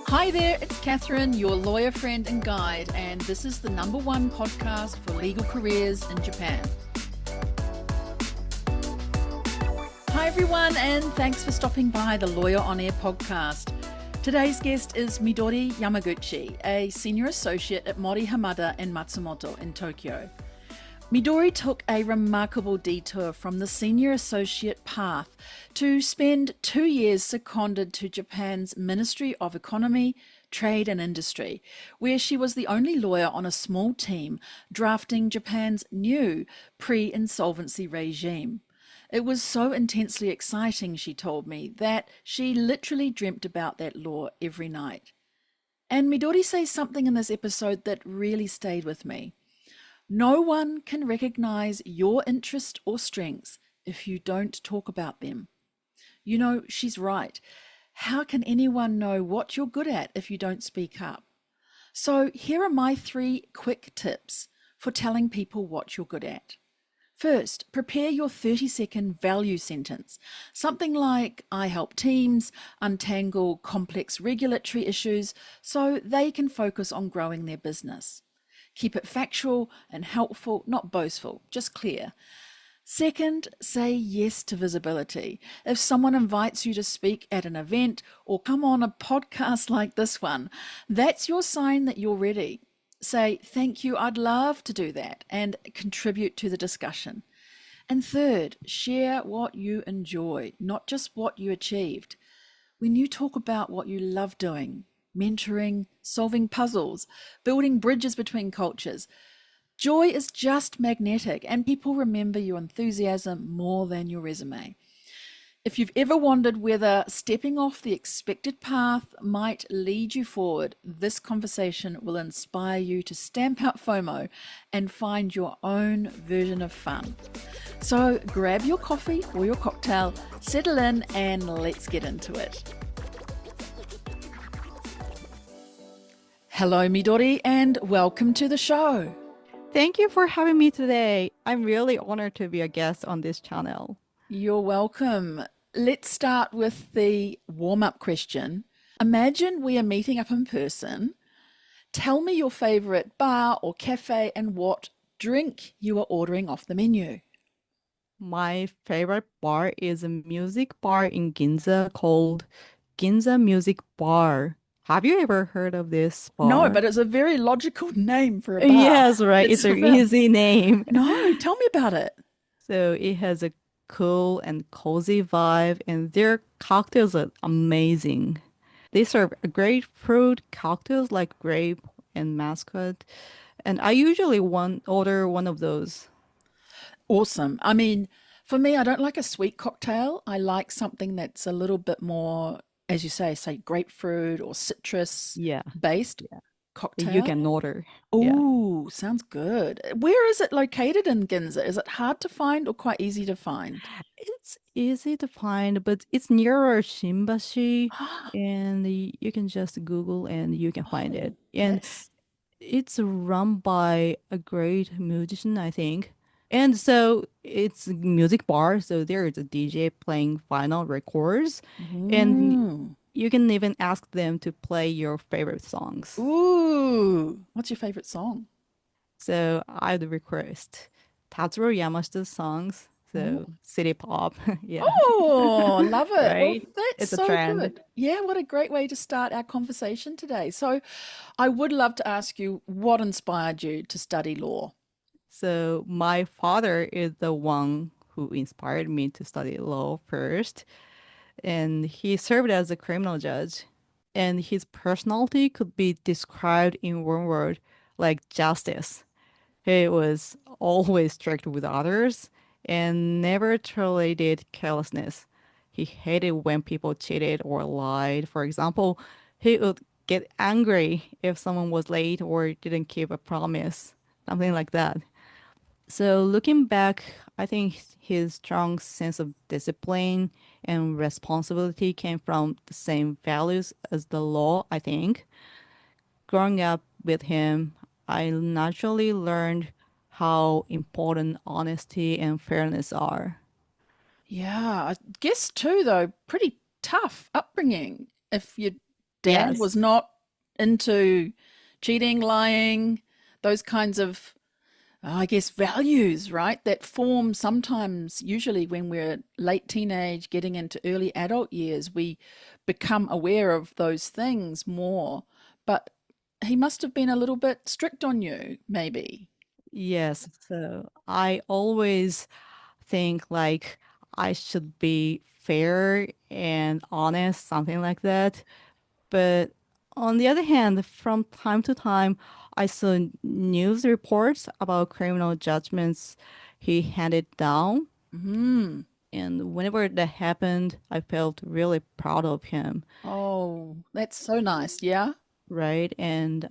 Hi there, it's Catherine, your lawyer friend and guide, and this is the #1 podcast for legal careers in Japan. Hi everyone, and thanks for stopping by the Lawyer on Air podcast. Today's guest is Midori Yamaguchi, a senior associate at Mori Hamada Matsumoto in Tokyo. Midori took a remarkable detour from the senior associate path to spend 2 years seconded to Japan's Ministry of Economy, Trade and Industry, where she was the only lawyer on a small team drafting Japan's new pre-insolvency regime. It was so intensely exciting, she told me, that she literally dreamt about that law every night. And Midori says something in this episode that really stayed with me. No one can recognize your interest or strengths if you don't talk about them. You know, she's right. How can anyone know what you're good at if you don't speak up? So here are my 3 quick tips for telling people what you're good at. First, prepare your 30-second value sentence. Something like, I help teams untangle complex regulatory issues so they can focus on growing their business. Keep it factual and helpful, not boastful, just clear. Second, say yes to visibility. If someone invites you to speak at an event or come on a podcast like this one, that's your sign that you're ready. Say, thank you, I'd love to do that, and contribute to the discussion. And third, share what you enjoy, not just what you achieved. When you talk about what you love doing, mentoring, solving puzzles, building bridges between cultures, joy is just magnetic and people remember your enthusiasm more than your resume. If you've ever wondered whether stepping off the expected path might lead you forward, this conversation will inspire you to stamp out FOMO and find your own version of fun. So grab your coffee or your cocktail, settle in, and let's get into it. Hello, Midori, and welcome to the show. Thank you for having me today. I'm really honored to be a guest on this channel. You're welcome. Let's start with the warm-up question. Imagine we are meeting up in person. Tell me your favorite bar or cafe and what drink you are ordering off the menu. My favorite bar is a music bar in Ginza called Ginza Music Bar. Have you ever heard of this No, bar? but it's a very logical name for a bar. Yes, right. It's an easy name. No, tell me about it. So it has a cool and cozy vibe, and their cocktails are amazing. They serve grapefruit cocktails like grape and mascot, and I usually order one of those. Awesome. I mean, for me, I don't like a sweet cocktail. I like something that's a little bit more, as you say grapefruit or citrus Yeah, based yeah. You cocktail. can order. Yeah. Oh, sounds good. Where is it located in Ginza? Is it hard to find or quite easy to find? It's easy to find, but it's nearer Shimbashi, Ah, and you can just Google and you can find it. oh, And that's it's run by a great musician, I think. And so it's a music bar, so there is a DJ playing vinyl records, and ooh. you can even ask them to play your favorite songs. Ooh. What's your favorite song? So I'd request Tatsuro Yamashita's songs, so Oh. city pop. Yeah, Oh, love it. Well, right? that's It's a so trend. good. Yeah, what a great way to start our conversation today. So, I would love to ask you what inspired you to study law? So my father is the one who inspired me to study law first, and he served as a criminal judge. And his personality could be described in one word, like justice. He was always strict with others and never tolerated carelessness. He hated when people cheated or lied. For example, he would get angry if someone was late or didn't keep a promise, something like that. So looking back, I think his strong sense of discipline and responsibility came from the same values as the law, I think. Growing up with him, I naturally learned how important honesty and fairness are. Yeah, I guess too, though, pretty tough upbringing if you dad Yes. was not into cheating, lying, those kinds of, I guess, values, right? That form sometimes, usually when we're late teenage, getting into early adult years, we become aware of those things more. But he must have been a little bit strict on you, maybe. Yes. So I always think like I should be fair and honest, something like that. But on the other hand, from time to time, I saw news reports about criminal judgments he handed down. Hmm. And whenever that happened, I felt really proud of him, Oh, that's so nice. Yeah. right? And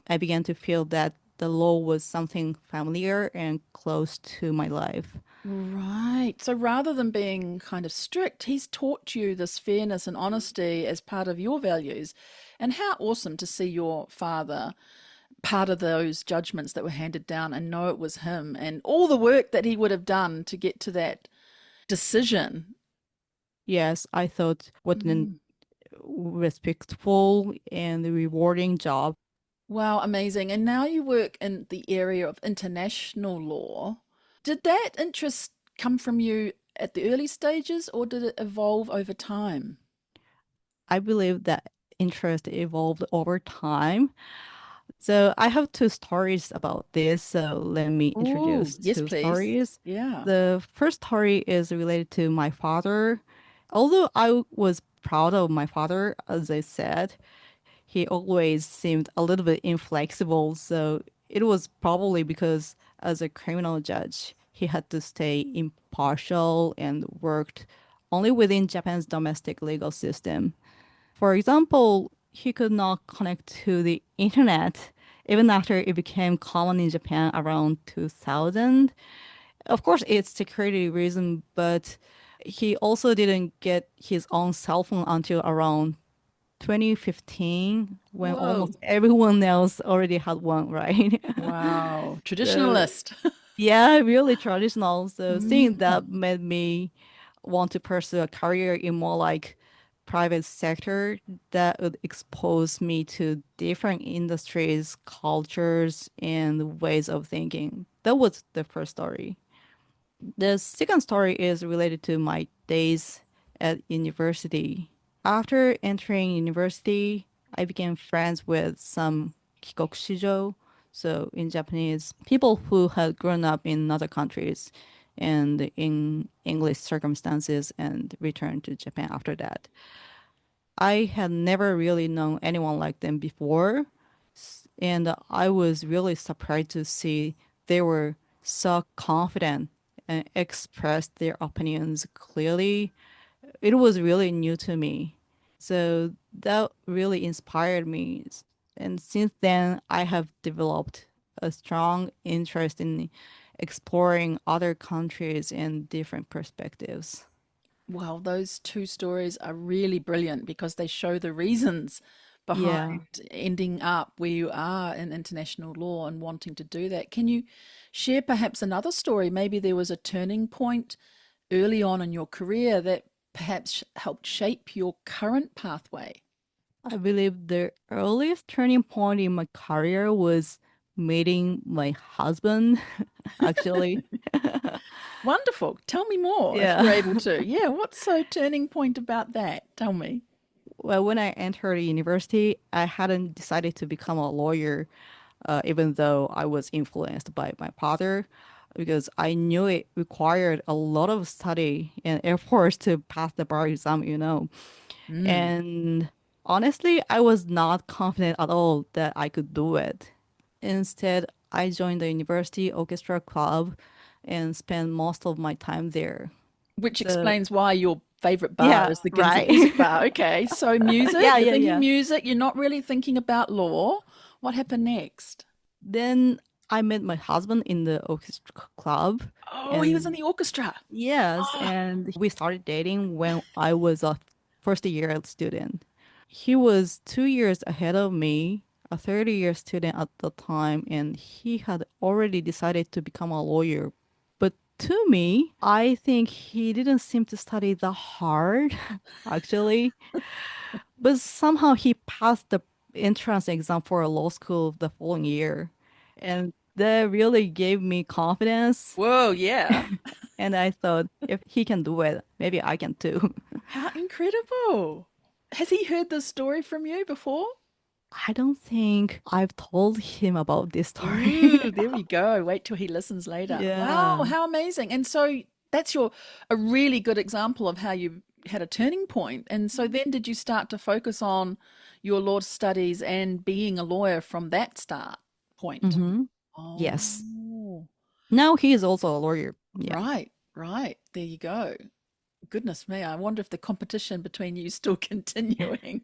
I began to feel that the law was something familiar and close to my life. Right. So rather than being kind of strict, he's taught you this fairness and honesty as part of your values. And how awesome to see your father part of those judgments that were handed down and know it was him and all the work that he would have done to get to that decision. Yes, I thought what an Mm. respectful and rewarding job. Wow, amazing. And now you work in the area of international law. Did that interest come from you at the early stages or did it evolve over time? I believe that interest evolved over time. So I have two stories about this. So let me Oh, introduce yes, two please. stories. Yeah. The first story is related to my father. Although I was proud of my father, as I said, he always seemed a little bit inflexible. So it was probably because as a criminal judge, he had to stay impartial and worked only within Japan's domestic legal system. For example, he could not connect to the internet even after it became common in Japan around 2000. Of course, it's security reason, but he also didn't get his own cell phone until around 2015 when Whoa. almost everyone else already had one, right? Wow. So Traditionalist. yeah, really traditional. So seeing Mm. that made me want to pursue a career in more like private sector that would expose me to different industries, cultures, and ways of thinking. That was the first story. The second story is related to my days at university. After entering university, I became friends with some kikokushijo. So in Japanese, people who had grown up in other countries and in English circumstances and returned to Japan after that. I had never really known anyone like them before, and I was really surprised to see they were so confident and expressed their opinions clearly. It was really new to me. So that really inspired me. And since then, I have developed a strong interest in exploring other countries and different perspectives. Wow, those two stories are really brilliant because they show the reasons Yeah. behind ending up where you are in international law and wanting to do that. Can you share perhaps another story? Maybe there was a turning point early on in your career that perhaps helped shape your current pathway. I believe the earliest turning point in my career was meeting my husband, actually. Wonderful. Tell me more if you're Yeah. able to. Yeah, what's so turning point about that? Tell me. Well, when I entered university, I hadn't decided to become a lawyer, even though I was influenced by my father, because I knew it required a lot of study and effort to pass the bar exam. Mm. And honestly, I was not confident at all that I could do it. Instead, I joined the university orchestra club and spent most of my time there. Which So, explains why your favorite bar yeah, is the Ginza right. Music Bar. Okay, so music, Yeah, you're yeah, thinking yeah. music, you're not really thinking about law. What happened next? Then I met my husband in the orchestra club, Oh, he was in and the orchestra. yes, Oh, and we started dating when I was a first year student. He was 2 years ahead of me, a 30-year student at the time, and he had already decided to become a lawyer. But to me, I think he didn't seem to study that hard, actually. But somehow he passed the entrance exam for a law school the following year. And that really gave me confidence. Whoa, yeah. And I thought, if he can do it, maybe I can too. How incredible. Has he heard this story from you before? I don't think I've told him about this story. Ooh, there we go. Wait till he listens later. Wow, Yeah. how amazing. And so that's your a really good example of how you had a turning point. And so then did you start to focus on your law studies and being a lawyer from that start point? Mm-hmm. Yes. Oh, Now he is also a lawyer. Yeah. right, right. There you go. Goodness me, I wonder if the competition between you is still continuing.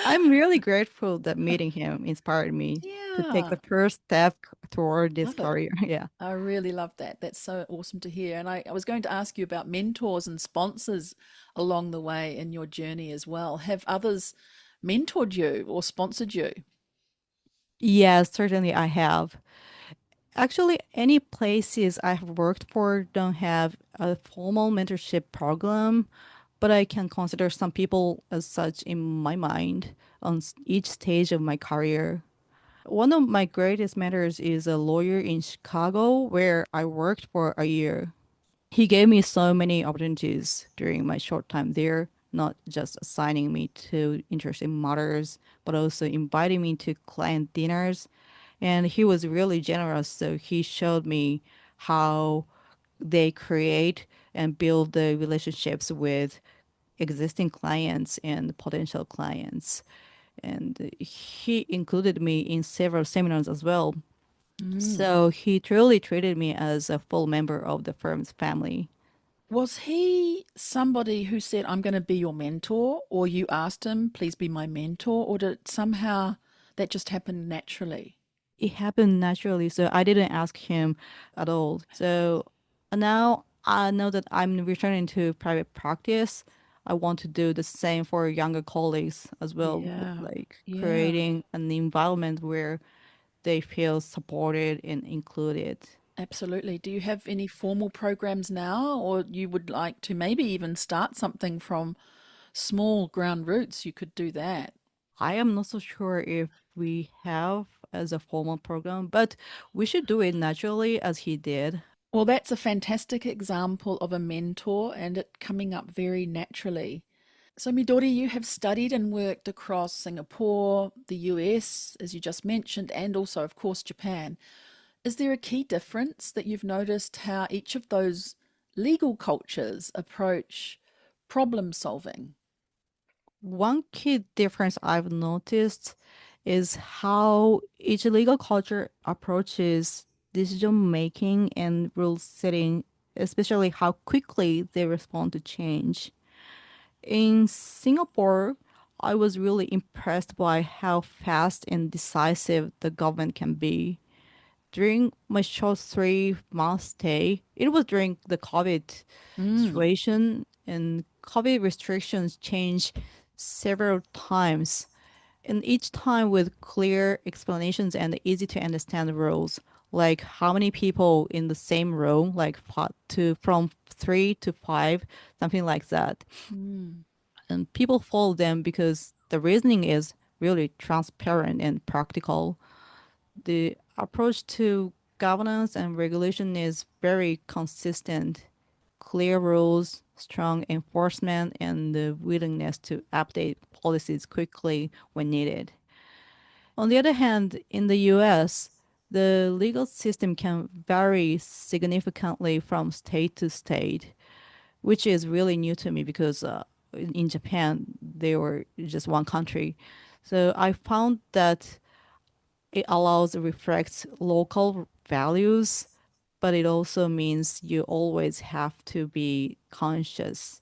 I'm really grateful that meeting him inspired me to take Yeah, the first step toward this love it. career. Yeah. I really love that. That's so awesome to hear. And I was going to ask you about mentors and sponsors along the way in your journey as well. Have others mentored you or sponsored you? Yes, certainly I have. Actually, any places I have worked for don't have a formal mentorship program, but I can consider some people as such in my mind on each stage of my career. One of my greatest mentors is a lawyer in Chicago where I worked for a year. He gave me so many opportunities during my short time there, not just assigning me to interesting matters, but also inviting me to client dinners. And he was really generous, so he showed me how they create and build the relationships with existing clients and potential clients. And he included me in several seminars as well. Mm. So he truly treated me as a full member of the firm's family. Was he somebody who said, I'm going to be your mentor, or you asked him, please be my mentor, or did somehow that just happen naturally? It happened naturally, so I didn't ask him at all. So now I know that I'm returning to private practice. I want to do the same for younger colleagues as well, Yeah, like yeah. creating an environment where they feel supported and included. Absolutely. Do you have any formal programs now, or you would like to maybe even start something from small ground roots? You could do that. I am not so sure if we have as a formal program, but we should do it naturally as he did. Well, that's a fantastic example of a mentor and it coming up very naturally. So, Midori, you have studied and worked across Singapore, the US, as you just mentioned, and also, of course, Japan. Is there a key difference that you've noticed how each of those legal cultures approach problem solving? One key difference I've noticed is how each legal culture approaches decision making and rule setting, especially how quickly they respond to change. In Singapore, I was really impressed by how fast and decisive the government can be. During my short 3 month stay, it was during the COVID Mm, situation, and COVID restrictions changed several times, and each time with clear explanations and easy to understand rules, like how many people in the same row, like from 3 to 5, something like that. mm. And people follow them because the reasoning is really transparent and practical. The approach to governance and regulation is very consistent. Clear rules, strong enforcement, and the willingness to update policies quickly when needed. On the other hand, in the US, the legal system can vary significantly from state to state, which is really new to me because in Japan, they were just one country. So I found that it allows reflects local values, but it also means you always have to be conscious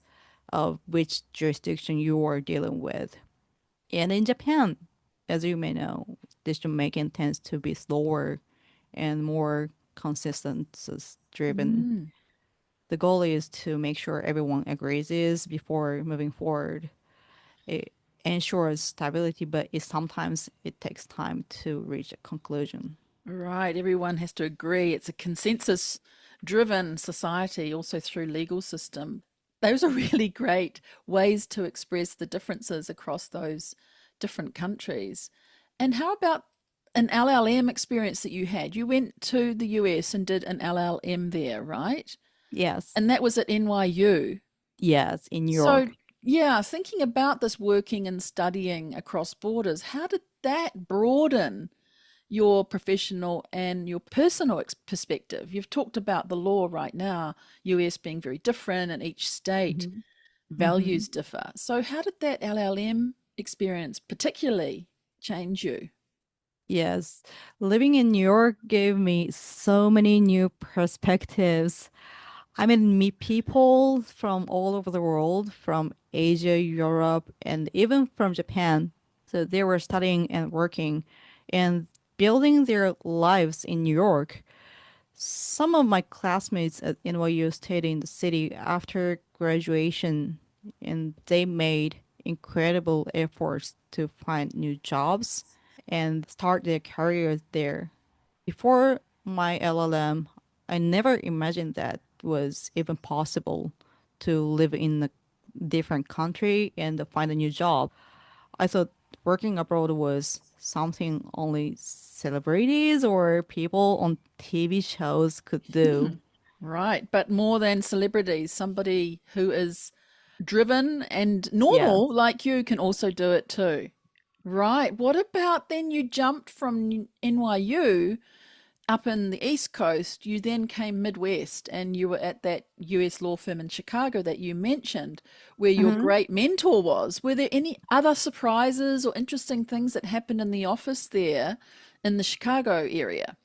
of which jurisdiction you are dealing with. And in Japan, as you may know, decision making tends to be slower and more consensus driven. Mm. The goal is to make sure everyone agrees is before moving forward. It ensures stability, but sometimes it takes time to reach a conclusion. Right, everyone has to agree. It's a consensus driven society, also through legal system. those are really great ways to express the differences across those different countries. And how about an LLM experience that you had? You went to the US and did an LLM there, right? Yes. And that was at NYU. Yes, in New So, York. yeah, thinking about this working and studying across borders, how did that broaden your professional and your personal perspective? You've talked about the law right now, US being very different, and each state Hmm. Hmm. values differ. So, how did that LLM experience particularly change you? Yes. Living in New York gave me so many new perspectives. I mean, meet people from all over the world, from Asia, Europe, and even from Japan. So they were studying and working and building their lives in New York. Some of my classmates at NYU stayed in the city after graduation, and they made incredible efforts to find new jobs and start their careers there. Before my LLM, I never imagined that was even possible to live in a different country and to find a new job. I thought working abroad was something only celebrities or people on TV shows could do. Right, but more than celebrities, somebody who is driven and Yes. normal like you can also do it too. Right. What about then you jumped from NYU up in the East Coast? You then came Midwest and you were at that US law firm in Chicago that you mentioned, where your Mhm. great mentor was. Were there any other surprises or interesting things that happened in the office there in the Chicago area?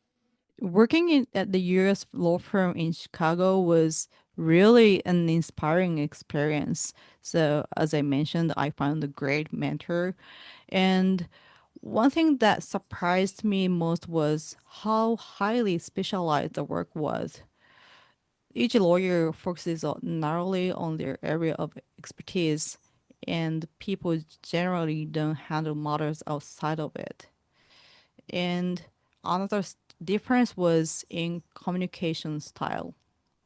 Working at the US law firm in Chicago was really an inspiring experience. So, as I mentioned, I found a great mentor. And one thing that surprised me most was how highly specialized the work was. Each lawyer focuses narrowly on their area of expertise, and people generally don't handle matters outside of it. And another difference was in communication style.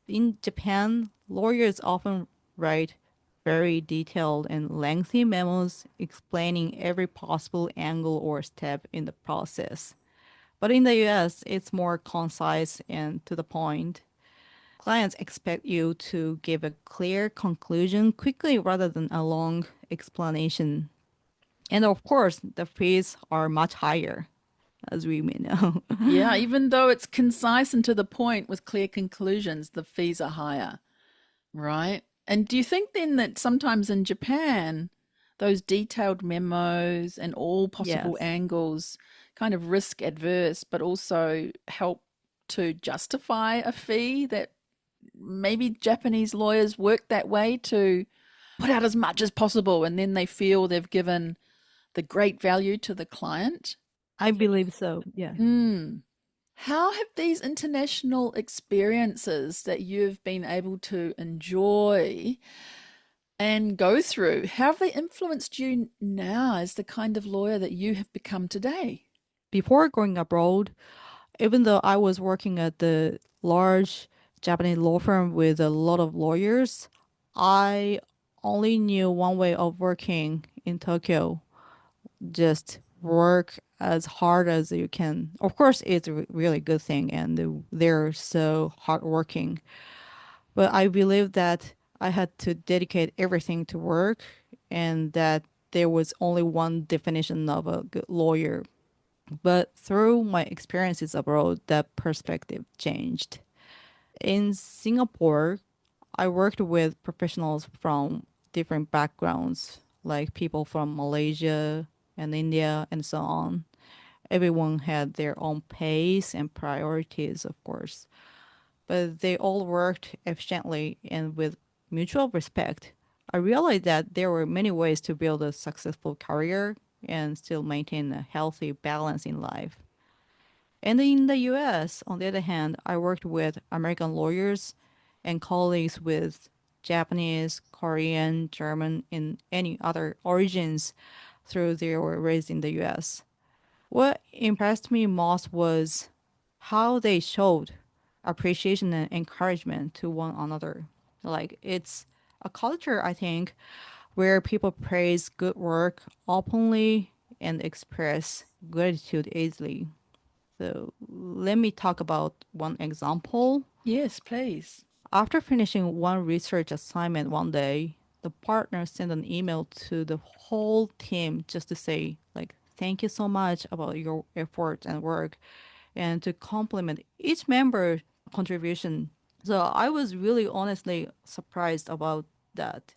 In Japan, lawyers often write very detailed and lengthy memos explaining every possible angle or step in the process. But in the US, it's more concise and to the point. Clients expect you to give a clear conclusion quickly rather than a long explanation. And of course, the fees are much higher, as we may know. Yeah, even though it's concise and to the point with clear conclusions, the fees are higher, right? And do you think then that sometimes in Japan, those detailed memos and all possible Yes. angles kind of risk adverse, but also help to justify a fee that maybe Japanese lawyers work that way to put out as much as possible and then they feel they've given the great value to the client? I believe so. Yeah. Hmm. How have these international experiences that you've been able to enjoy and go through, how have they influenced you now as the kind of lawyer that you have become today? Before going abroad, even though I was working at the large Japanese law firm with a lot of lawyers, I only knew one way of working in Tokyo. Just work as hard as you can. Of course, it's a really good thing, and they're so hardworking. But I believe that I had to dedicate everything to work, and that there was only one definition of a good lawyer. But through my experiences abroad, that perspective changed. In Singapore, I worked with professionals from different backgrounds, like people from Malaysia and India and so on. Everyone had their own pace and priorities, of course, but they all worked efficiently and with mutual respect. I realized that there were many ways to build a successful career and still maintain a healthy balance in life. And in the US, on the other hand, I worked with American lawyers and colleagues with Japanese, Korean, German, and any other origins through they were raised in the US. What impressed me most was how they showed appreciation and encouragement to one another. Like it's a culture, I think, where people praise good work openly and express gratitude easily. So let me talk about one example. Yes, please. After finishing one research assignment one day, the partner sent an email to the whole team just to say, like, thank you so much about your effort and work and to compliment each member contribution. So I was really honestly surprised about that.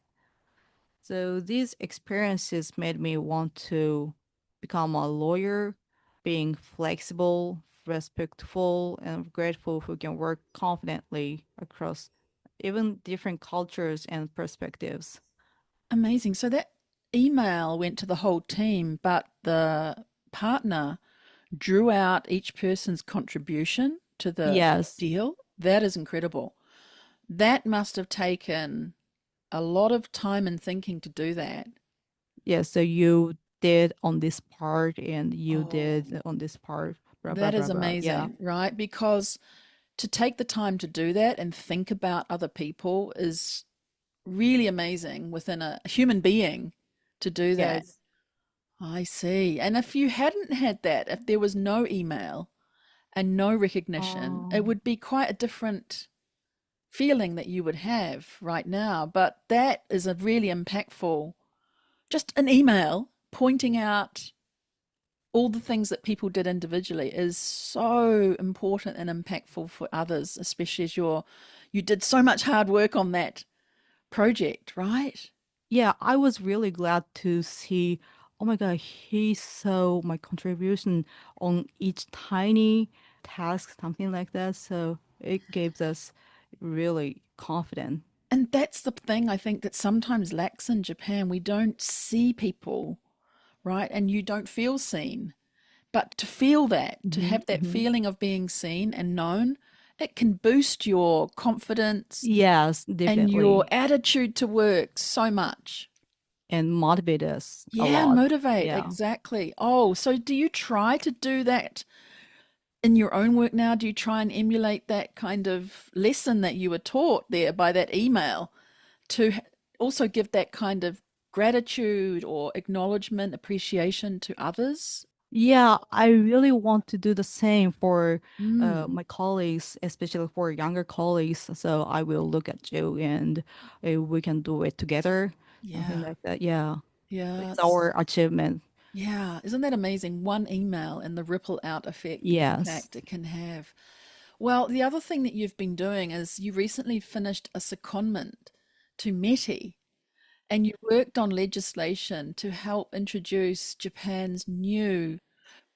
So these experiences made me want to become a lawyer, being flexible, respectful, and grateful who can work confidently across even different cultures and perspectives. Amazing. So that email went to the whole team, but the partner drew out each person's contribution to the Yes. deal. That is incredible. That must have taken a lot of time and thinking to do that. Yes. So you did on this part and you Oh, did on this part. Blah, blah, that blah, is blah. Yeah. amazing, right? Because to take the time to do that and think about other people is really amazing within a human being to do that. Yes. I see. And if you hadn't had that, if there was no email and no recognition, it Oh. would be quite a different feeling that you would have right now. But that is a really impactful, just an email pointing out all the things that people did individually is so important and impactful for others, especially as you did so much hard work on that project, right? Yeah, I was really glad to see, oh my God, he saw my contribution on each tiny task, something like that. So it gives us really confident. And that's the thing I think that sometimes lacks in Japan. We don't see people, right? And you don't feel seen. But to feel that, to Hmm, have that hmm. feeling of being seen and known, it can boost your confidence Yes, and your definitely. attitude to work so much. And motivate us a Yeah, lot. motivate, Yeah. exactly. Oh, so do you try to do that in your own work now? Do you try and emulate that kind of lesson that you were taught there by that email to also give that kind of gratitude or acknowledgement, appreciation to others? Yeah, I really want to do the same for Mm, my colleagues, especially for younger colleagues. So I will look at you and we can do it together, something yeah, like that. Yeah, yeah, it's our achievement. yeah. Isn't that amazing? One email and the ripple out effect, Yes, impact it can have. Well, the other thing that you've been doing is you recently finished a secondment to METI and you worked on legislation to help introduce Japan's new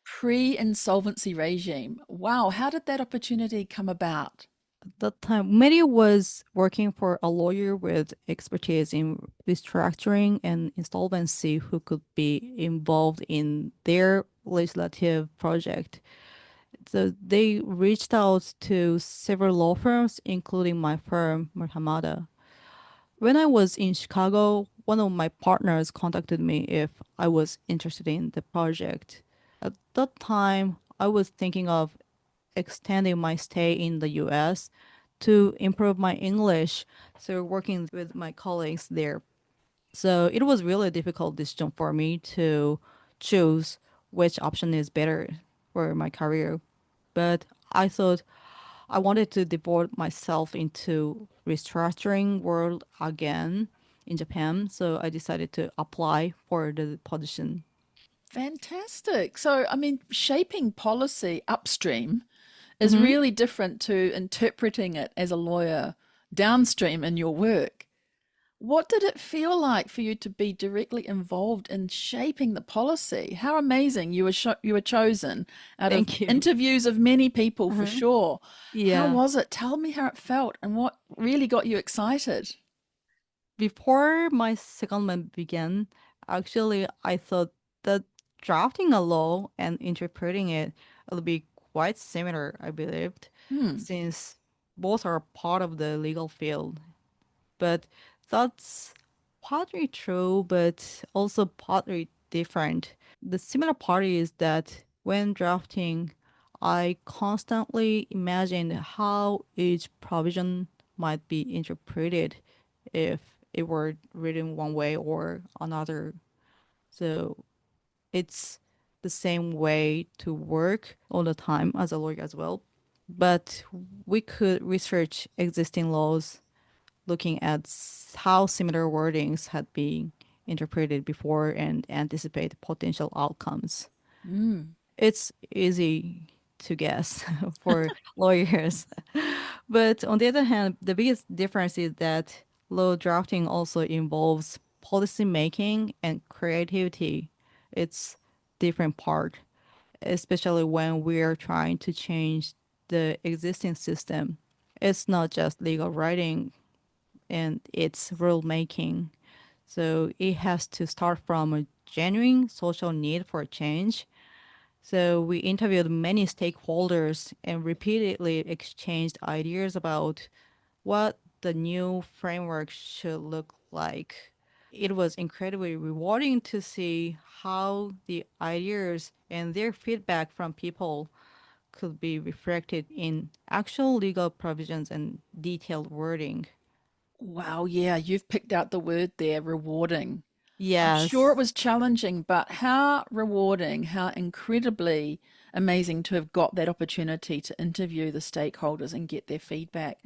pre-insolvency regime. Wow, how did that opportunity come about? at that time, Mary was working for a lawyer with expertise in restructuring and insolvency who could be involved in their legislative project. So they reached out to several law firms, including my firm, Mori Hamada. When I was in Chicago, one of my partners contacted me if I was interested in the project. At that time, I was thinking of extending my stay in the US to improve my English, so working with my colleagues there. So it was really a difficult decision for me to choose which option is better for my career. But I thought I wanted to devote myself into restructuring world again in Japan, so I decided to apply for the position. Fantastic. So, I mean, shaping policy upstream is Hmm. really different to interpreting it as a lawyer downstream in your work. What did it feel like for you to be directly involved in shaping the policy? How amazing you were chosen out of Thank you. interviews of many people for Uh-huh. sure. How Yeah. was it? Tell me how it felt and what really got you excited. Before my secondment began, actually, I thought that drafting a law and interpreting it will be quite similar, I believed, Hmm. since both are part of the legal field. But that's partly true, but also partly different. The similar part is that when drafting, I constantly imagined how each provision might be interpreted if it were written one way or another. So it's the same way to work all the time as a lawyer as well. But we could research existing laws looking at how similar wordings had been interpreted before and anticipate potential outcomes. Mm. It's easy to guess for lawyers. But on the other hand, the biggest difference is that law drafting also involves policy making and creativity. It's different part, especially when we're trying to change the existing system. It's not just legal writing and it's rule making. So it has to start from a genuine social need for change. So we interviewed many stakeholders and repeatedly exchanged ideas about what the new framework should look like. It was incredibly rewarding to see how the ideas and their feedback from people could be reflected in actual legal provisions and detailed wording. Wow, yeah, you've picked out the word there, rewarding. I'm sure it Yes, was challenging, but how rewarding, how incredibly amazing to have got that opportunity to interview the stakeholders and get their feedback.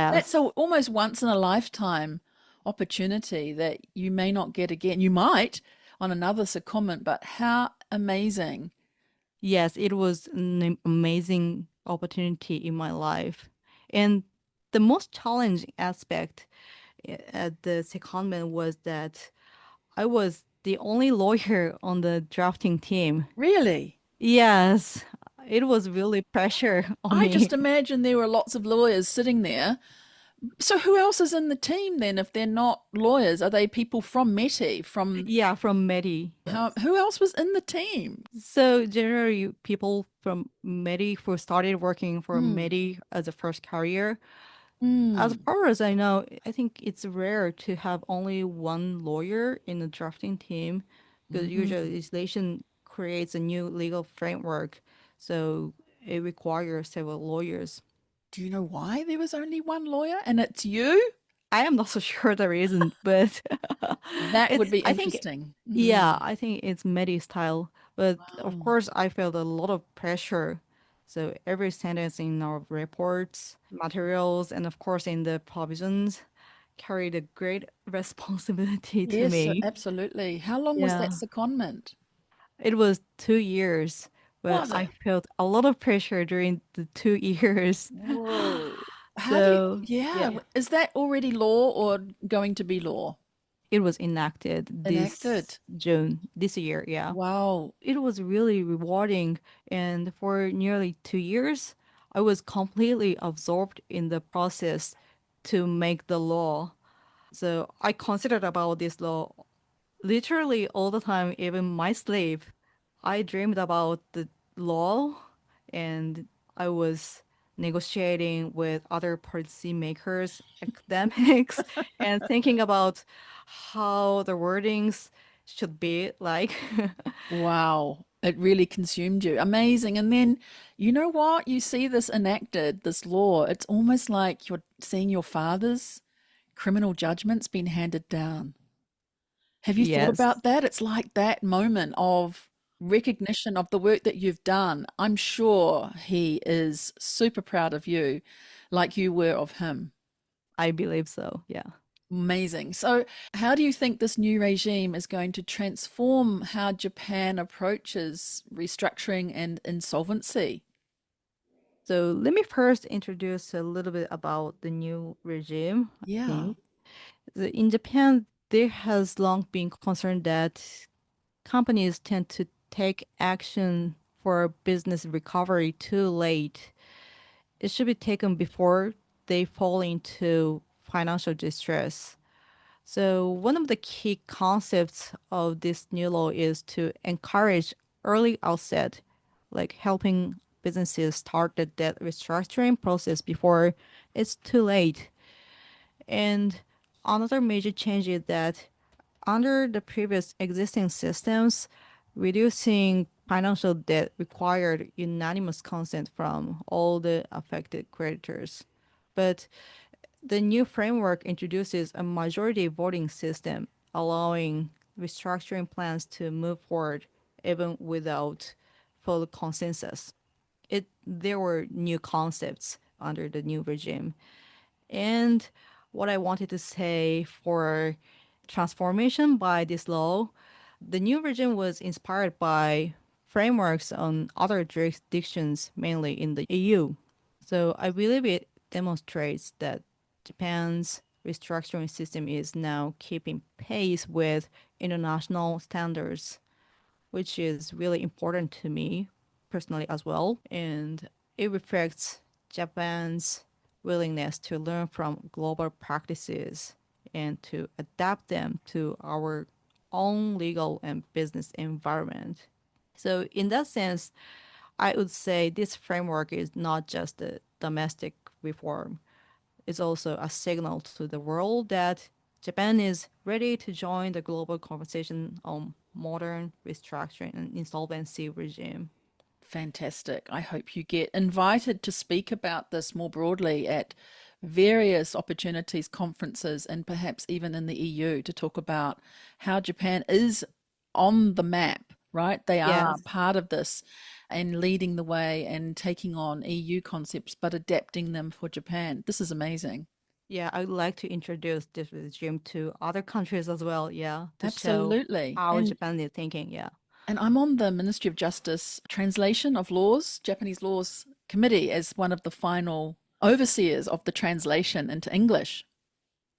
That's yes, almost once in a lifetime opportunity that you may not get again. You might on another secondment, but how amazing. yes, it was an amazing opportunity in my life. And the most challenging aspect at the secondment was that I was the only lawyer on the drafting team. Really? Yes, it was really pressure on I me. just imagine there were lots of lawyers sitting there. So who else is in the team then if they're not lawyers? Are they people from METI? From Yeah, from METI. how Yes. who else was in the team? So generally, people from METI who started working for Hmm. METI as a first career. As Hmm. far as I know, I think it's rare to have only one lawyer in the drafting team because usually Hmm. legislation creates a new legal framework, so it requires several lawyers. Do you know why there was only one lawyer and it's you? I am not so sure the reason, but That would it's be I think interesting. yeah, Mm. I think it's Medi style. But of Wow. course I felt a lot of pressure. So every sentence in our reports, materials, and of course in the provisions carried a great responsibility to Yes, me. absolutely. How long was that Yeah. secondment? It was 2 years, but Was I it? felt a lot of pressure during the 2 years. Whoa. How do you, So yeah, yeah. is that already law or going to be law? It was enacted Enacted. this June, this year, yeah. Wow. It was really rewarding, and for nearly 2 years, I was completely absorbed in the process to make the law. So I considered about this law literally all the time, even my sleep. I dreamed about the law and I was negotiating with other policymakers, academics, and thinking about how the wordings should be like. Wow. It really consumed you. Amazing. And then, you know what? You see this enacted, this law. It's almost like you're seeing your father's criminal judgments being handed down. Have you thought Yes, about that? It's like that moment of recognition of the work that you've done. I'm sure he is super proud of you, like you were of him. I believe so. Yeah. Amazing. So, how do you think this new regime is going to transform how Japan approaches restructuring and insolvency? So let me first introduce a little bit about the new regime, I Yeah. think. In Japan, there has long been concern that companies tend to take action for business recovery too late. It should be taken before they fall into financial distress. So, one of the key concepts of this new law is to encourage early outset, like helping businesses start the debt restructuring process before it's too late. And another major change is that under the previous existing systems, reducing financial debt required unanimous consent from all the affected creditors. But The new framework introduces a majority voting system, allowing restructuring plans to move forward even without full consensus. There were new concepts under the new regime. And what I wanted to say for transformation by this law, the new regime was inspired by frameworks on other jurisdictions, mainly in the EU. So I believe it demonstrates that Japan's restructuring system is now keeping pace with international standards, which is really important to me personally as well. And it reflects Japan's willingness to learn from global practices and to adapt them to our own legal and business environment. So, in that sense, I would say this framework is not just a domestic reform, it's also a signal to the world that Japan is ready to join the global conversation on modern restructuring and insolvency regime. Fantastic. I hope you get invited to speak about this more broadly at various opportunities, conferences, and perhaps even in the EU to talk about how Japan is on the map, right? They are Yes. part of this and leading the way and taking on EU concepts, but adapting them for Japan. This is amazing. Yeah, I would like to introduce this regime to other countries as well. Yeah, to show Absolutely. how Japan is thinking. Yeah. And I'm on the Ministry of Justice translation of laws, Japanese laws committee, as one of the final overseers of the translation into English.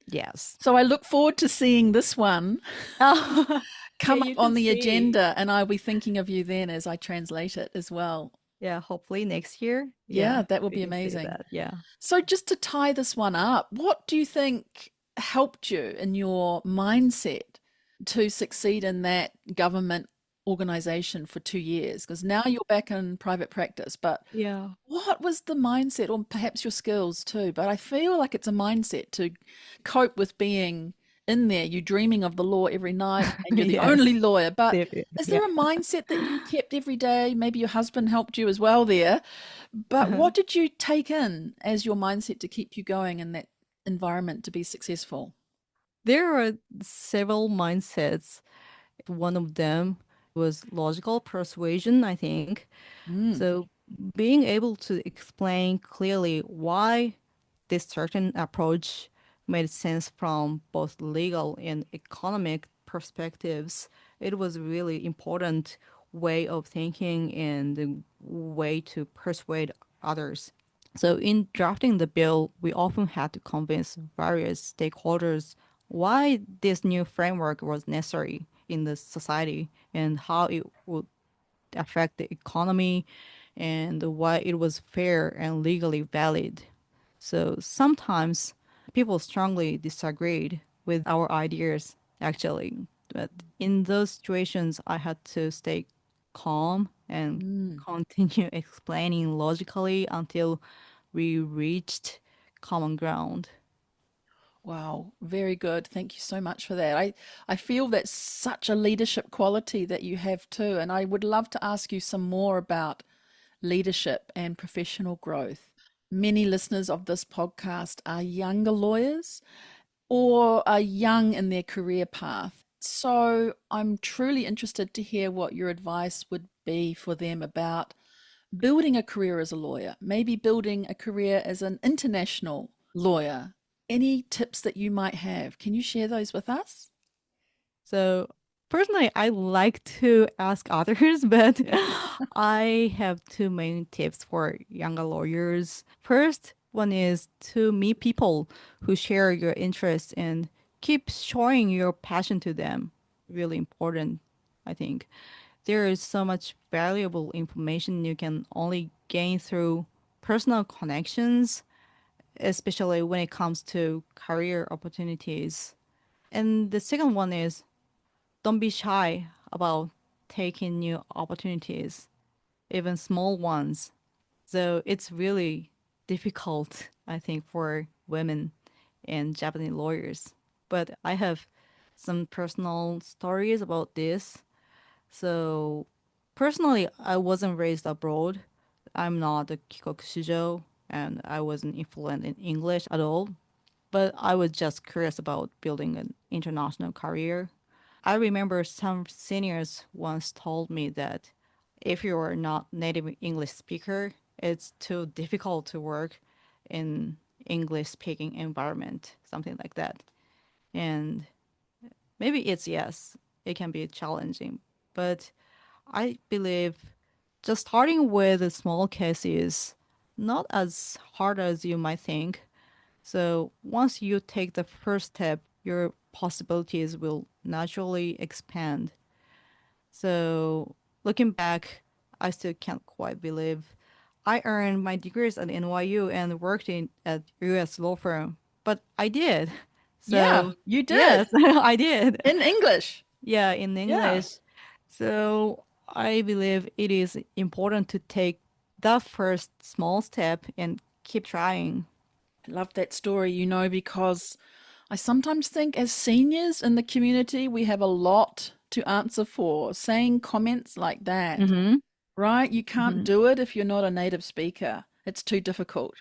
Yes. So I look forward to seeing this one Oh, yeah, come up you on can the see. agenda, and I'll be thinking of you then as I translate it as well. Yeah, hopefully next year. Yeah, Yeah, that will we be can see amazing. that. Yeah. So, just to tie this one up, what do you think helped you in your mindset to succeed in that government organization for 2 years? Because now you're back in private practice, but Yeah. what was the mindset, or perhaps your skills too? But I feel like it's a mindset to cope with being in there. You're dreaming of the law every night and you're the Yes. only lawyer. But Definitely. is Yeah. there a mindset that you kept every day? Maybe your husband helped you as well there. But what did you take in as your mindset to keep you going in that environment to be successful? There are several mindsets. One of them was logical persuasion, I think. Mm, So being able to explain clearly why this certain approach made sense from both legal and economic perspectives, it was really important way of thinking and a way to persuade others. So in drafting the bill, we often had to convince various stakeholders why this new framework was necessary in the society and how it would affect the economy and why it was fair and legally valid. So sometimes people strongly disagreed with our ideas, actually. But in those situations, I had to stay calm and mm. continue explaining logically until we reached common ground. Wow, very good. Thank you so much for that. I feel that's such a leadership quality that you have too. And I would love to ask you some more about leadership and professional growth. Many listeners of this podcast are younger lawyers or are young in their career path. So I'm truly interested to hear what your advice would be for them about building a career as a lawyer, maybe building a career as an international lawyer. Any tips that you might have? Can you share those with us? So personally, I like to ask others, but I have two main tips for younger lawyers. First one is to meet people who share your interests and keep showing your passion to them. Really important, I think. There is so much valuable information you can only gain through personal connections, especially when it comes to career opportunities. And the second one is don't be shy about taking new opportunities, even small ones. So it's really difficult, I think, for women and Japanese lawyers. But I have some personal stories about this. So personally, I wasn't raised abroad. I'm not a kikokushijo and I wasn't fluent in English at all. but I was just curious about building an international career. I remember some seniors once told me that if you are not native English speaker, it's too difficult to work in English speaking environment, something like that. And maybe it's yes, it can be challenging, but I believe just starting with a small case is not as hard as you might think. So once you take the first step, your possibilities will naturally expand. So looking back, I still can't quite believe I earned my degrees at NYU and worked in at US law firm, but I did. Yeah, So you yes, did. I did. In English. Yeah, in Yeah. English. So I believe it is important to take that first small step and keep trying. I love that story, because I sometimes think as seniors in the community, we have a lot to answer for. Saying comments like that, Mm-hmm. right? You can't Mm-hmm. do it if you're not a native speaker. It's too difficult.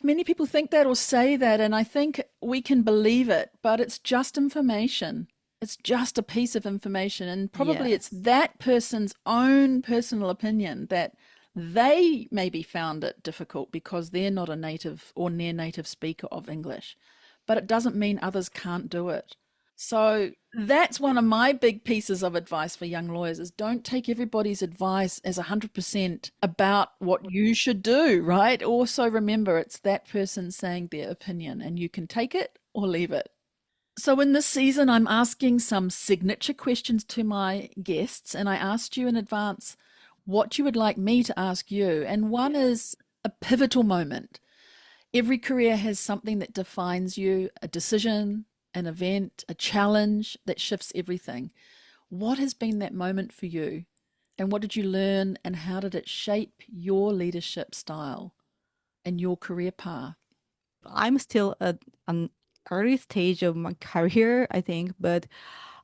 Many people think that or say that, and I think we can believe it, but it's just information. It's just a piece of information, and probably it's Yes. that person's own personal opinion that they maybe found it difficult because they're not a native or near native speaker of English. But it doesn't mean others can't do it. So that's one of my big pieces of advice for young lawyers is don't take everybody's advice as 100% about what you should do, right? Also remember it's that person saying their opinion and you can take it or leave it. So in this season, I'm asking some signature questions to my guests, and I asked you in advance what you would like me to ask you. And one is a pivotal moment. Every career has something that defines you, a decision, an event, a challenge that shifts everything. What has been that moment for you? And what did you learn? And how did it shape your leadership style and your career path? I'm still at an early stage of my career, I think, but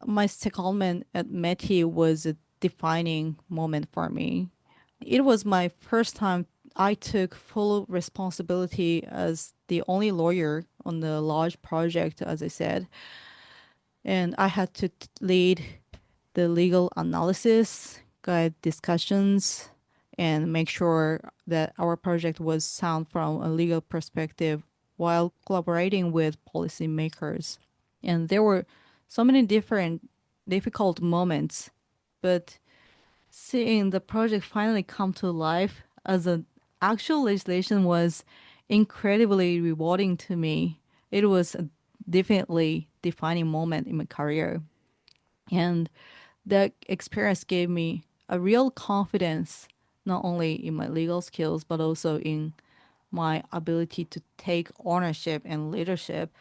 my secondment at METI was a defining moment for me. It was my first time I took full responsibility as the only lawyer on the large project, as I said, and I had to lead the legal analysis, guide discussions, and make sure that our project was sound from a legal perspective while collaborating with policymakers. And there were so many different difficult moments, but seeing the project finally come to life as an actual legislation was incredibly rewarding to me. It was a definitely defining moment in my career. And that experience gave me a real confidence, not only in my legal skills, but also in my ability to take ownership and leadership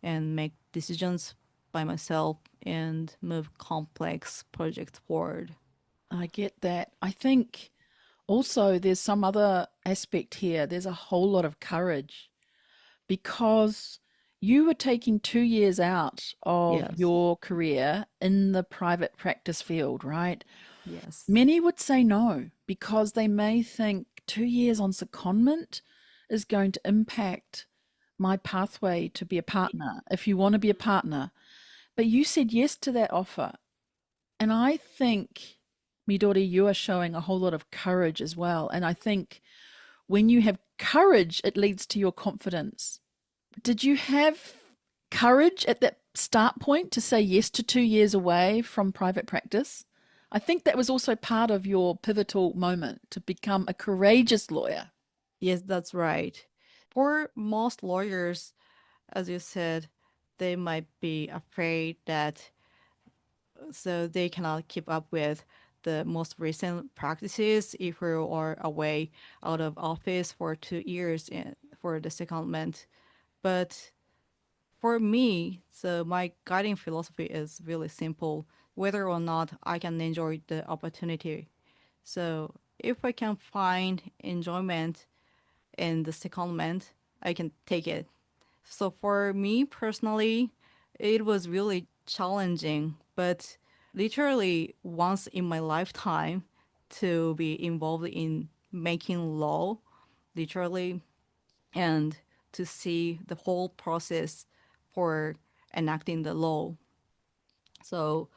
and make decisions by myself and move complex projects forward. I get that. I think also there's some other aspect here. There's a whole lot of courage because you were taking 2 years out of Yes. your career in the private practice field, right? Yes. Many would say no because they may think 2 years on secondment is going to impact my pathway to be a partner if you want to be a partner. But you said yes to that offer. And I think, Midori, you are showing a whole lot of courage as well. And I think when you have courage, it leads to your confidence. Did you have courage at that start point to say yes to 2 years away from private practice? I think that was also part of your pivotal moment to become a courageous lawyer. Yes, that's right. For most lawyers, as you said, they might be afraid that so they cannot keep up with the most recent practices if we are away out of office for 2 years for the secondment. But for me, so my guiding philosophy is really simple, whether or not I can enjoy the opportunity. So if I can find enjoyment in the secondment, I can take it. So for me personally, it was really challenging, but literally once in my lifetime to be involved in making law, literally, and to see the whole process for enacting the law. So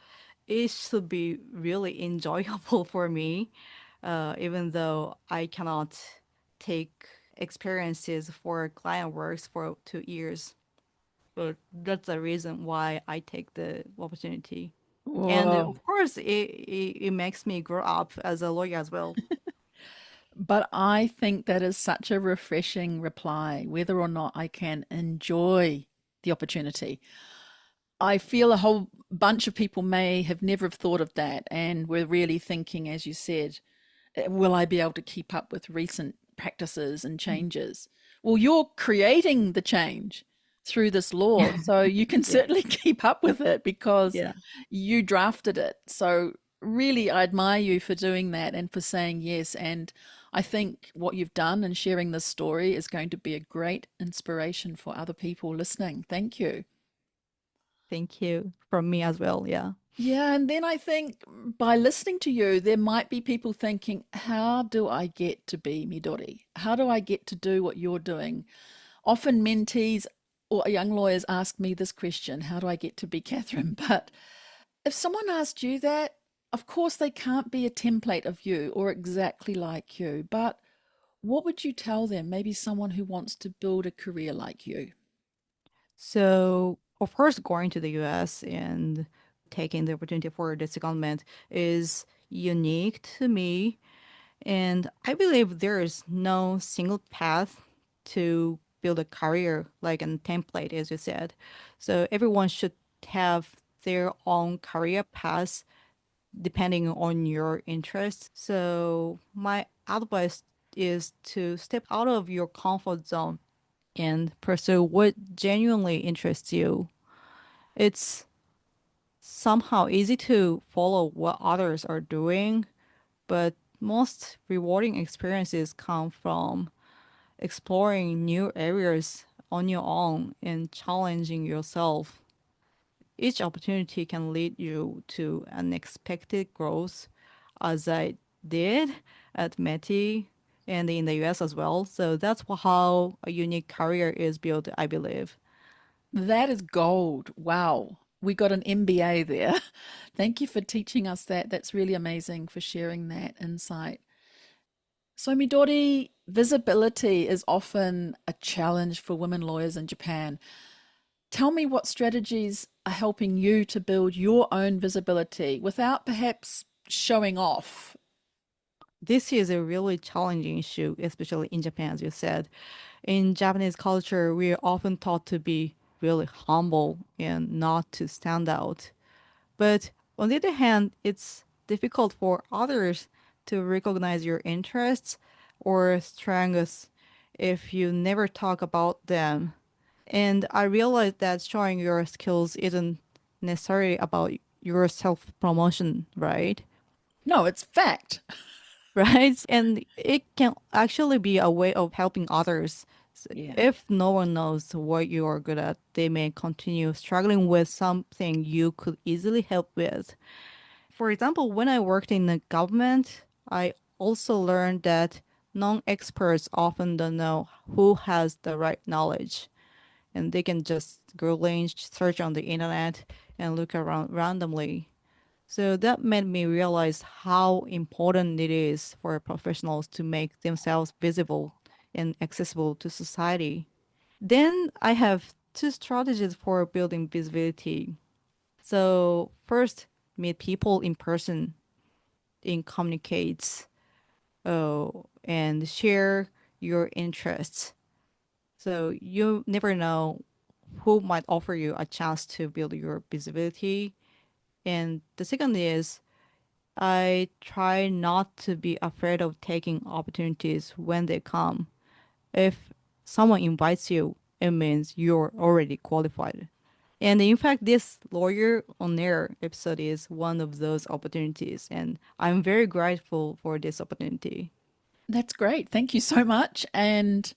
it should be really enjoyable for me, even though I cannot take experiences for client works for 2 years. But that's the reason why I take the opportunity. And Whoa. of course, it makes me grow up as a lawyer as well. But I think that is such a refreshing reply, whether or not I can enjoy the opportunity. I feel a whole bunch of people may have never have thought of that, and we're really thinking, as you said, will I be able to keep up with recent practices and Mm. changes? Well, you're creating the change through this law, so you can Yeah, certainly keep up with it because yeah. you drafted it. So, really, I admire you for doing that and for saying yes. And I think what you've done and sharing this story is going to be a great inspiration for other people listening. Thank you. Thank you from me as well. Yeah. Yeah, and then I think by listening to you, there might be people thinking, how do I get to be Midori? How do I get to do what you're doing? Often mentees or young lawyers ask me this question, how do I get to be Catherine? But if someone asked you that, of course they can't be a template of you or exactly like you, but what would you tell them? Maybe someone who wants to build a career like you. So, of course, going to the US and taking the opportunity for the secondment is unique to me. And I believe there is no single path to build a career like a template, as you said. So, everyone should have their own career path depending on your interests. So, my advice is to step out of your comfort zone and pursue what genuinely interests you. It's somehow easy to follow what others are doing, but most rewarding experiences come from exploring new areas on your own and challenging yourself. Each opportunity can lead you to unexpected growth, as I did at METI and in the US as well. So that's how a unique career is built, I believe. That is gold. Wow. We got an MBA there. Thank you for teaching us that. That's really amazing for sharing that insight. So, Midori, visibility is often a challenge for women lawyers in Japan. Tell me what strategies are helping you to build your own visibility without perhaps showing off. This is a really challenging issue, especially in Japan, as you said. In Japanese culture, we are often taught to be really humble and not to stand out. But on the other hand, it's difficult for others to recognize your interests or strengths if you never talk about them. And I realized that showing your skills isn't necessarily about your self promotion, right? No, it's fact. Right? And it can actually be a way of helping others. Yeah. If no one knows what you are good at, they may continue struggling with something you could easily help with. For example, when I worked in the government, I also learned that non-experts often don't know who has the right knowledge, and they can just Googling, search on the internet, and look around randomly. So that made me realize how important it is for professionals to make themselves visible and accessible to society. Then I have two strategies for building visibility. So first, meet people in person in communicates and share your interests. So you never know who might offer you a chance to build your visibility. And the second is I try not to be afraid of taking opportunities when they come. If someone invites you, it means you're already qualified. And in fact, this Lawyer on Air episode is one of those opportunities, and I'm very grateful for this opportunity. That's great. Thank you so much. And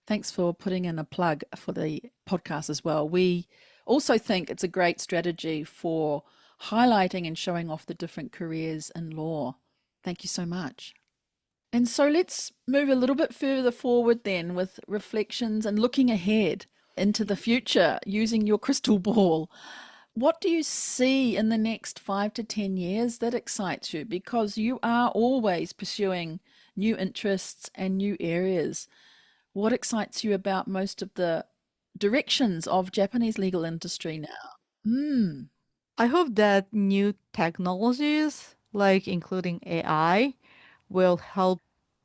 thanks for putting in a plug for the podcast as well. We also think it's a great strategy for highlighting and showing off the different careers in law. Thank you so much. And so let's move a little bit further forward then with reflections and looking ahead into the future using your crystal ball. What do you see in the next 5 to 10 years that excites you? Because you are always pursuing new interests and new areas. What excites you about most of the directions of Japanese legal industry now? Hmm. I hope that new technologies, like including AI, will help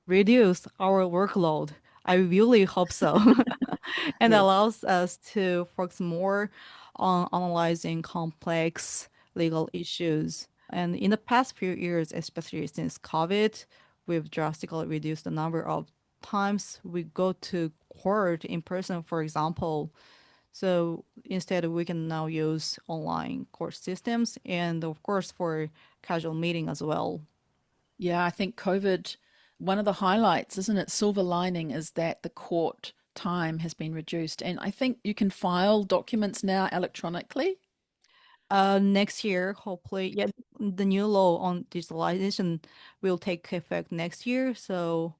reduce our workload. I really hope so. And Yes. allows us to focus more on analyzing complex legal issues. And in the past few years, especially since COVID, we've drastically reduced the number of times we go to court in person, for example. So instead, we can now use online court systems and, of course, for casual meeting as well. Yeah, I think COVID, one of the highlights, isn't it? Silver lining is that the court time has been reduced. And I think you can file documents now electronically. Next year, hopefully, yeah, the new law on digitalization will take effect next year, so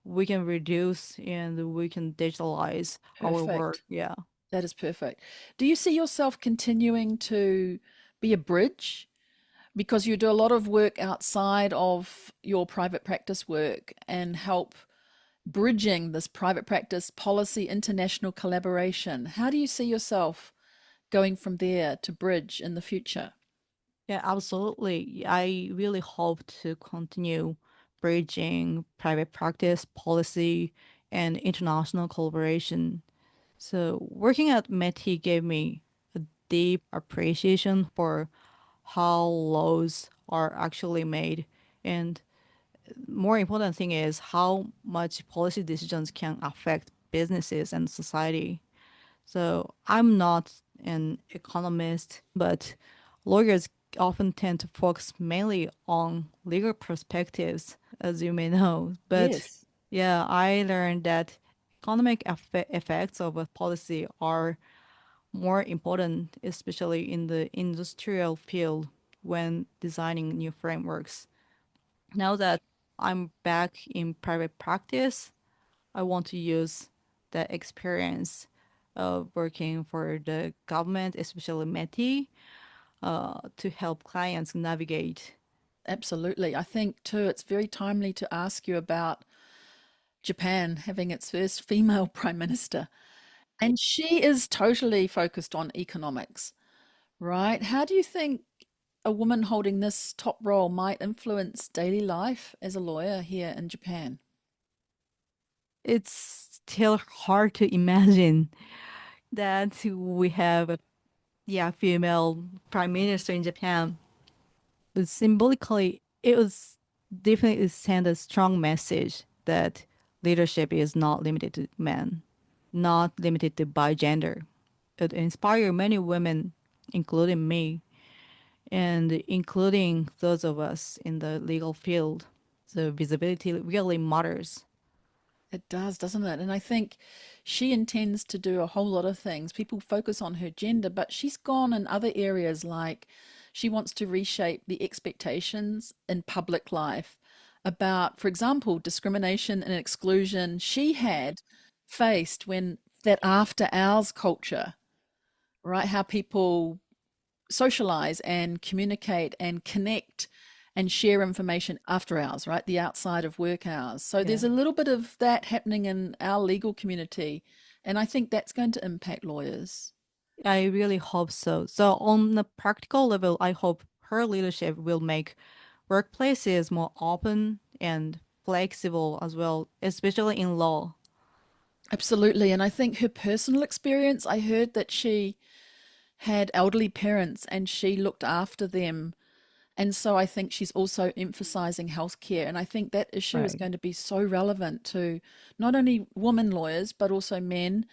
we can reduce and we can digitalize our work. Perfect. Yeah. That is perfect. Do you see yourself continuing to be a bridge? Because you do a lot of work outside of your private practice work and help bridging this private practice policy international collaboration. How do you see yourself going from there to bridge in the future? Yeah, absolutely. I really hope to continue bridging private practice, policy, and international collaboration. So, working at METI gave me a deep appreciation for how laws are actually made. And more important thing is how much policy decisions can affect businesses and society. So I'm not an economist, but lawyers often tend to focus mainly on legal perspectives, as you may know. But Yes. yeah, I learned that economic effects of a policy are more important, especially in the industrial field when designing new frameworks. Now that I'm back in private practice, I want to use the experience of working for the government, especially METI, to help clients navigate. Absolutely. I think too, it's very timely to ask you about Japan having its first female prime minister. And she is totally focused on economics, right? How do you think a woman holding this top role might influence daily life as a lawyer here in Japan? It's still hard to imagine that we have a female prime minister in Japan. But symbolically, it was definitely send a strong message that leadership is not limited to men, not limited to by gender. It inspired many women, including me, and including those of us in the legal field. So visibility really matters. It does, doesn't it? And I think she intends to do a whole lot of things. People focus on her gender, but she's gone in other areas like she wants to reshape the expectations in public life about, for example, discrimination and exclusion she had faced when that after hours culture, right? How people socialize and communicate and connect and share information after hours, right? The outside of work hours. So Yeah. there's a little bit of that happening in our legal community. And I think that's going to impact lawyers. I really hope so. So, on the practical level, I hope her leadership will make workplaces more open and flexible as well, especially in law. Absolutely. And I think her personal experience, I heard that she had elderly parents and she looked after them. And so I think she's also emphasizing healthcare. And I think that issue is Right. going to be so relevant to not only women lawyers, but also men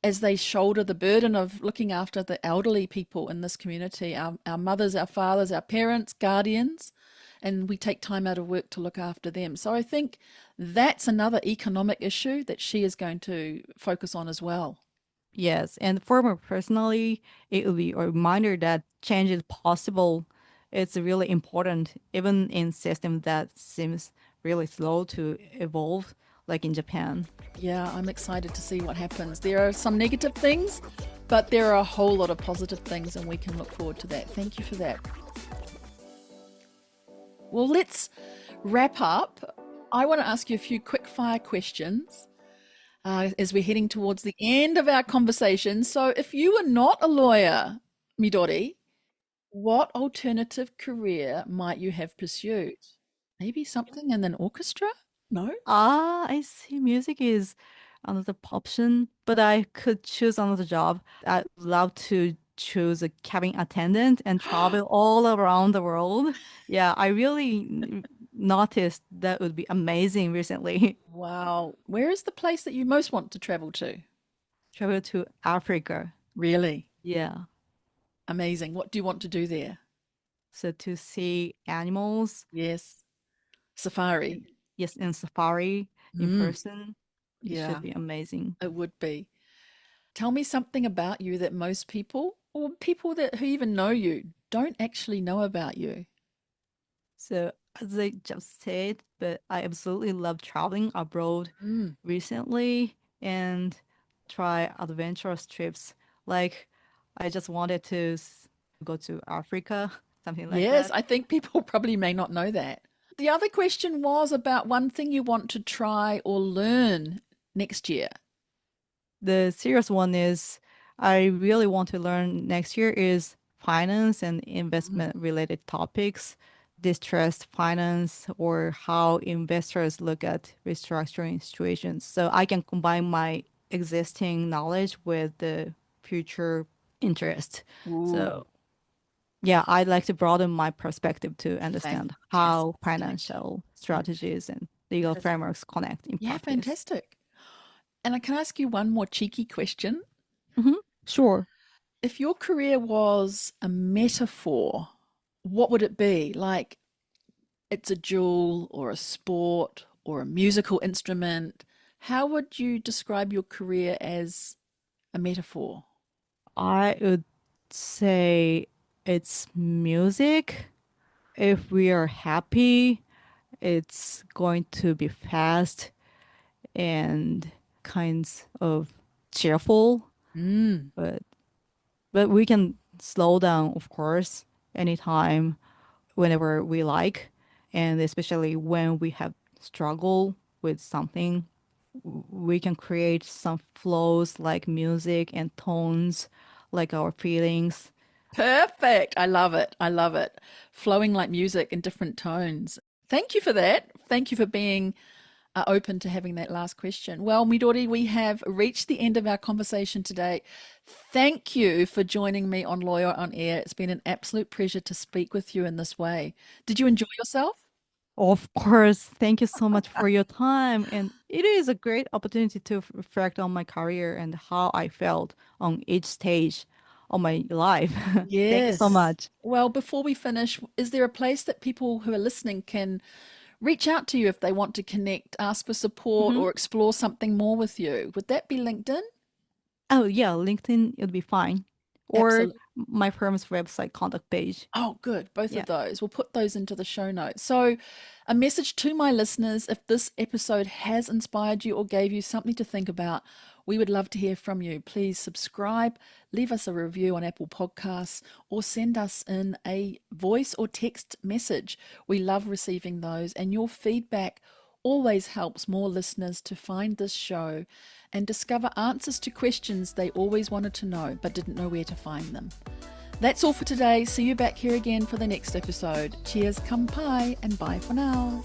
as they shoulder the burden of looking after the elderly people in this community, our mothers, our fathers, our parents, guardians, and we take time out of work to look after them. So I think that's another economic issue that she is going to focus on as well. Yes, and for me personally, it will be a reminder that change is possible. It's really important, even in system that seems really slow to evolve, like in Japan. Yeah, I'm excited to see what happens. There are some negative things, but there are a whole lot of positive things, and we can look forward to that. Thank you for that. Well, let's wrap up. I want to ask you a few quick fire questions as we're heading towards the end of our conversation. So, if you were not a lawyer, Midori, what alternative career might you have pursued? Maybe something in an orchestra? No? Ah, I see. Music is another option, but I could choose another job. I'd love to choose a cabin attendant and travel all around the world. Yeah, I really noticed that would be amazing recently. Wow. Where is the place that you most want to travel to? Travel to Africa. Really? Yeah. Amazing. What do you want to do there? So to see animals, Yes. Safari. yes, in safari in Mm, person, it should yeah, be amazing. it would be. Tell me something about you that most people, or people that who even know you, don't actually know about you. So, as I just said, but I absolutely love traveling abroad Mm. recently and try adventurous trips. Like, I just wanted to go to Africa, something like Yes, that. I think people probably may not know that. The other question was about one thing you want to try or learn next year. The serious one is I really want to learn next year is finance and Mm. investment related topics, distressed finance, or how investors look at restructuring situations. So I can combine my existing knowledge with the future interest. Ooh, So yeah, I'd like to broaden my perspective to understand how fantastic. financial Fan- strategies and legal That is, frameworks connect in yeah, practice. fantastic. And I can ask you one more cheeky question. Hmm. Sure. If your career was a metaphor, what would it be? Like it's a jewel or a sport or a musical instrument. How would you describe your career as a metaphor? I would say it's music. If we are happy, it's going to be fast and kinds of cheerful, Mm, but we can slow down, of course, anytime, whenever we like, and especially when we have struggle with something, we can create some flows like music and tones, like our feelings. perfect. I love it. I love it. Flowing like music in different tones. Thank you for that. Thank you for being open to having that last question. Well, Midori, we have reached the end of our conversation today. Thank you for joining me on Lawyer on Air. It's been an absolute pleasure to speak with you in this way. Did you enjoy yourself? Of course, thank you so much for your time. And it is a great opportunity to reflect on my career and how I felt on each stage of my life. Thank you so Yes. much. Well, before we finish, is there a place that people who are listening can reach out to you if they want to connect, ask for support, Hmm. or explore something more with you? Would that be LinkedIn? Oh, yeah, LinkedIn, it'll be fine. Or Absolutely. my firm's website contact page. Oh, good. Both Yeah. of those. We'll put those into the show notes. So, a message to my listeners if this episode has inspired you or gave you something to think about, we would love to hear from you. Please subscribe, leave us a review on Apple Podcasts, or send us in a voice or text message. We love receiving those, and your feedback always helps more listeners to find this show and discover answers to questions they always wanted to know but didn't know where to find them. That's all for today. See you back here again for the next episode. Cheers, kampai, and bye for now.